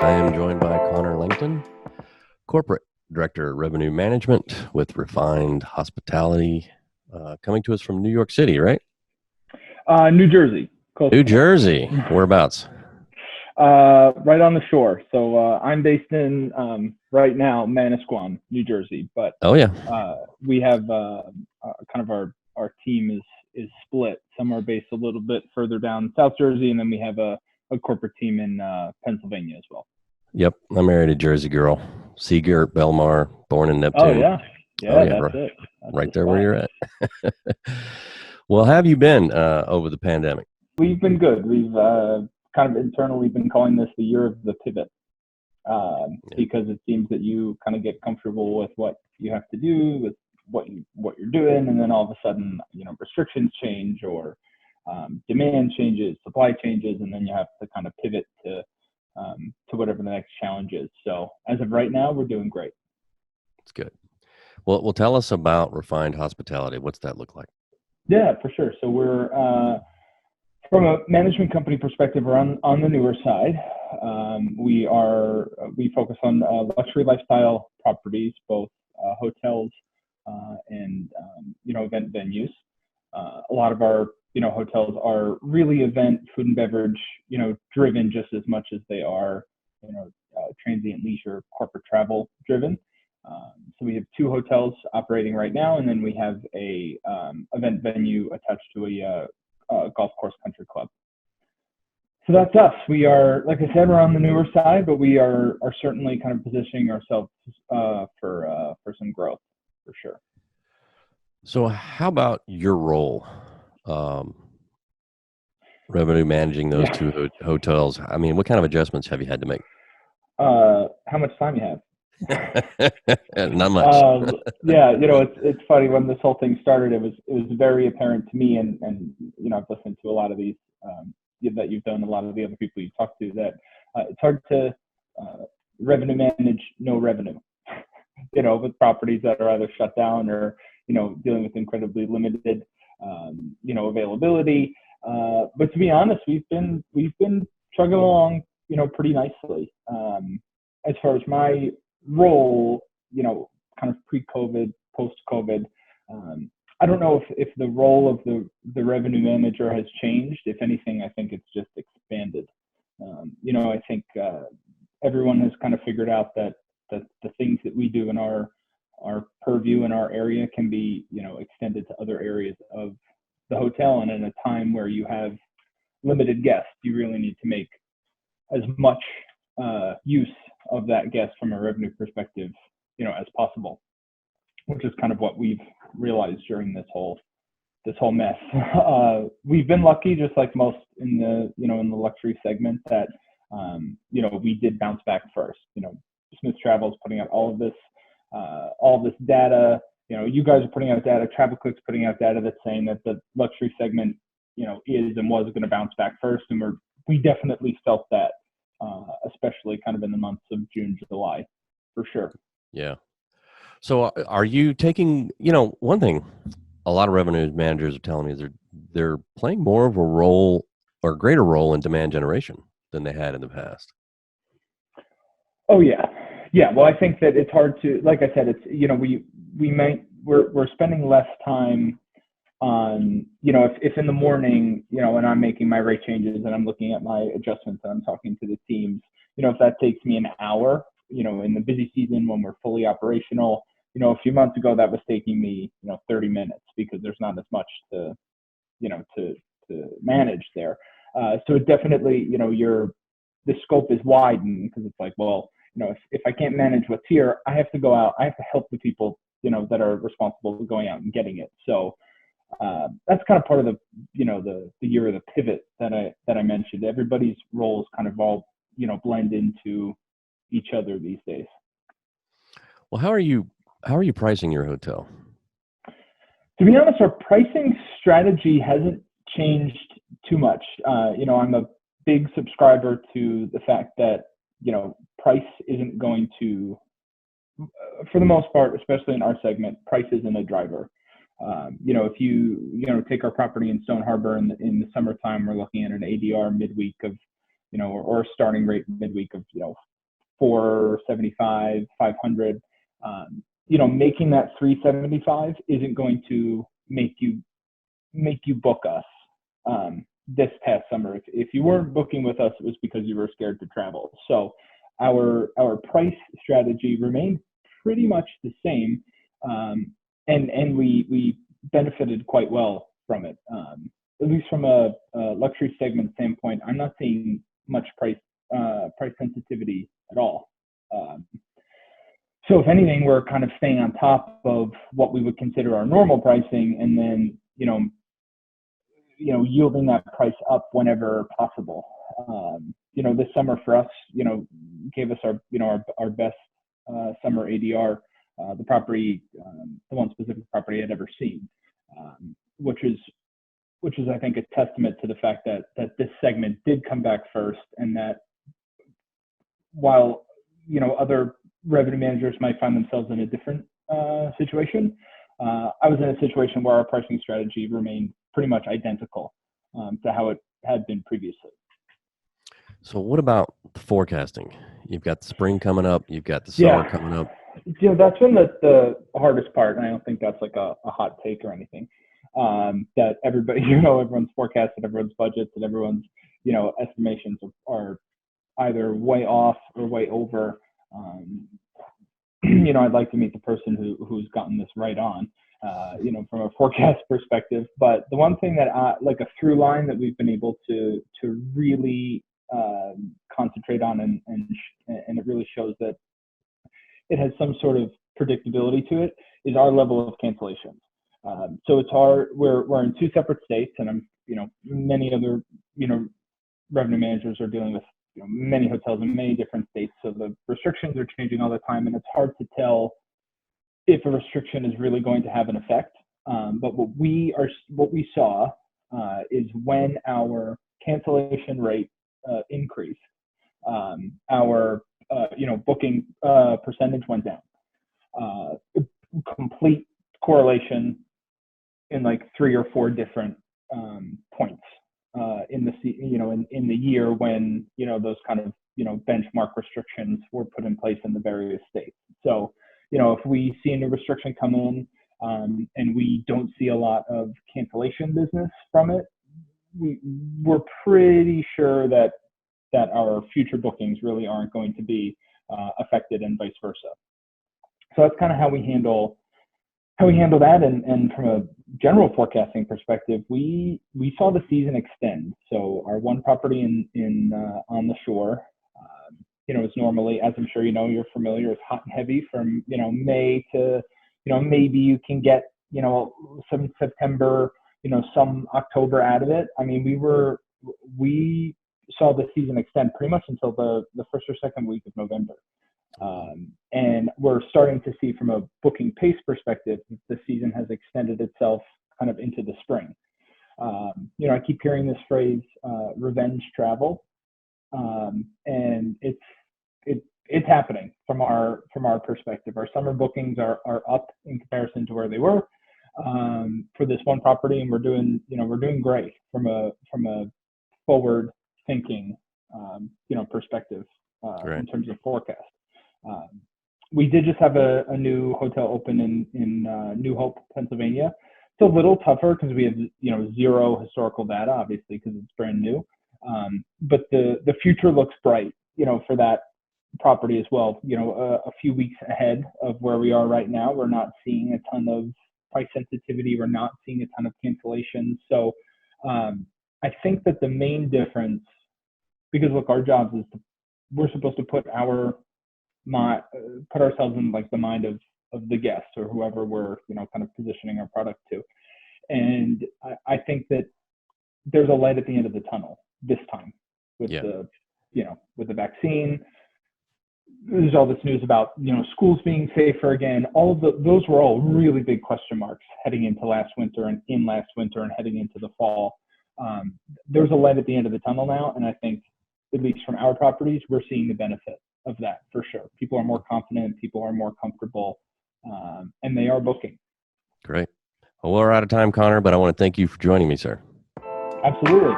I am joined by Connor Langton, Corporate Director of Revenue Management with Refined Hospitality, coming to us from New York City, right? New Jersey, close New enough. Jersey. Whereabouts? Right on the shore. So I'm based in right now Manasquan, New Jersey, but Oh, yeah. we have kind of our team is split. Some are based a little bit further down South Jersey, and then we have a corporate team in Pennsylvania as well. Yep. I married a Jersey girl, Seagirt, Belmar, born in Oh Neptune. yeah, Oh, yeah, that's it. That's right the there where spot. you're at. Well, how have you been over the pandemic? We've been good. We've kind of internally been calling this the year of the pivot. Because it seems that you kind of get comfortable with what you have to do, with what you're doing, and then all of a sudden, restrictions change or demand changes, supply changes, and then you have to kind of pivot to whatever the next challenge is. So as of right now, we're doing great. It's good. Well, tell us about Refined Hospitality. What's that look like? Yeah, for sure. So we're from a management company perspective, we're on the newer side. We focus on luxury lifestyle properties, both hotels and event venues. A lot of our hotels are really event, food and beverage driven just as much as they are transient leisure, corporate travel driven. So we have two hotels operating right now, and then we have a event venue attached to a golf course country club. So that's us. We are, like I said, we're on the newer side, but we are certainly kind of positioning ourselves for some growth for sure. So how about your role? Revenue managing those two hotels. I mean, what kind of adjustments have you had to make? How much time you have? Not much. It's funny, when this whole thing started, it was very apparent to me, and I've listened to a lot of these that you've done, a lot of the other people you've talked to, that it's hard to revenue manage no revenue. With properties that are either shut down or dealing with incredibly limited availability. But to be honest, we've been chugging along pretty nicely. As far as my role, kind of pre-COVID, post-COVID, I don't know if the role of the revenue manager has changed. If anything, I think it's just expanded. I think everyone has kind of figured out that the things that we do in our purview in our area can be extended to other areas of the hotel. And in a time where you have limited guests, you really need to make as much use of that guest from a revenue perspective, as possible, which is kind of what we've realized during this whole mess. We've been lucky, just like most in the luxury segment, that we did bounce back first. Smith Travel is putting out all of this data. You guys are putting out data. TravelClick's putting out data that's saying that the luxury segment, is and was going to bounce back first, and we definitely felt that, especially kind of in the months of June, July, for sure. Yeah. So are you taking, one thing a lot of revenue managers are telling me is they're playing more of a role or a greater role in demand generation than they had in the past. Oh yeah. Yeah. Well, I think that it's hard to, like I said, it's, we're spending less time on, if in the morning, and I'm making my rate changes and I'm looking at my adjustments and I'm talking to the teams, if that takes me an hour, in the busy season when we're fully operational, a few months ago that was taking me, 30 minutes, because there's not as much to manage there. So it definitely, the scope is widened, because it's like, well, if I can't manage what's here, I have to go out, I have to help the people, that are responsible for going out and getting it. So that's kind of part of the year of the pivot that I mentioned. Everybody's roles kind of all, blend into each other these days. Well, how are you pricing your hotel? To be honest, our pricing strategy hasn't changed too much. I'm a big subscriber to the fact that, price isn't going to, for the most part, especially in our segment, price isn't a driver. If you take our property in Stone Harbor in the summertime, we're looking at an ADR midweek of or a starting rate midweek of, 475, 500. Making that 375 isn't going to make you book us. This past summer, if you weren't booking with us, it was because you were scared to travel. So our price strategy remained pretty much the same, and we benefited quite well from it. At least from a luxury segment standpoint, I'm not seeing much price sensitivity at all. So if anything, we're kind of staying on top of what we would consider our normal pricing, and then yielding that price up whenever possible. This summer for us, gave us our best summer ADR, the one specific property I'd ever seen, which is I think a testament to the fact that this segment did come back first, and that while other revenue managers might find themselves in a different situation, I was in a situation where our pricing strategy remained pretty much identical to how it had been previously. So what about the forecasting? You've got the spring coming up. You've got the summer coming up. That's been the hardest part, and I don't think that's like a hot take or anything. That everybody, everyone's forecasted, everyone's budgets, and everyone's, estimations are either way off or way over. I'd like to meet the person who's gotten this right on, from a forecast perspective. But the one thing that like a through line that we've been able to really concentrate on, and it really shows that it has some sort of predictability to it, is our level of cancellations. So it's hard. We're in two separate states, and many other revenue managers are dealing with many hotels in many different states. So the restrictions are changing all the time, and it's hard to tell if a restriction is really going to have an effect. But what we saw is when our cancellation rate increased, our booking percentage went down. Complete correlation in like 3 or 4 different points in the year when those kind of benchmark restrictions were put in place in the various states. So if we see a new restriction come in, and we don't see a lot of cancellation business from it, we're pretty sure that our future bookings really aren't going to be affected, and vice versa. So that's kind of how we handle that. And from a general forecasting perspective, we saw the season extend. So our one property in on the shore, is normally, as I'm sure you're familiar, is hot and heavy from May to maybe you can get some September, some October out of it. I mean, we saw the season extend pretty much until the first or second week of November. And we're starting to see, from a booking pace perspective, the season has extended itself kind of into the spring. I keep hearing this phrase, revenge travel, and it's happening from our perspective. Our summer bookings are up in comparison to where they were for this one property, and we're doing great from a forward thinking perspective in terms of forecast. We did just have a new hotel open in New Hope, Pennsylvania. It's a little tougher because we have zero historical data, obviously, because it's brand new. But the future looks bright, for that property as well. A few weeks ahead of where we are right now. We're not seeing a ton of price sensitivity. We're not seeing a ton of cancellations. So I think that the main difference, because look, our job is we're supposed to put ourselves in like the mind of the guest or whoever we're kind of positioning our product to. And I think that there's a light at the end of the tunnel this time with the vaccine. There's all this news about schools being safer again. All of those were all really big question marks heading into last winter and heading into the fall. There's a light at the end of the tunnel now, and I think, at least from our properties, we're seeing the benefit of that for sure. People are more confident, people are more comfortable, and they are booking. Great. Well, we're out of time, Connor, but I want to thank you for joining me, sir. Absolutely.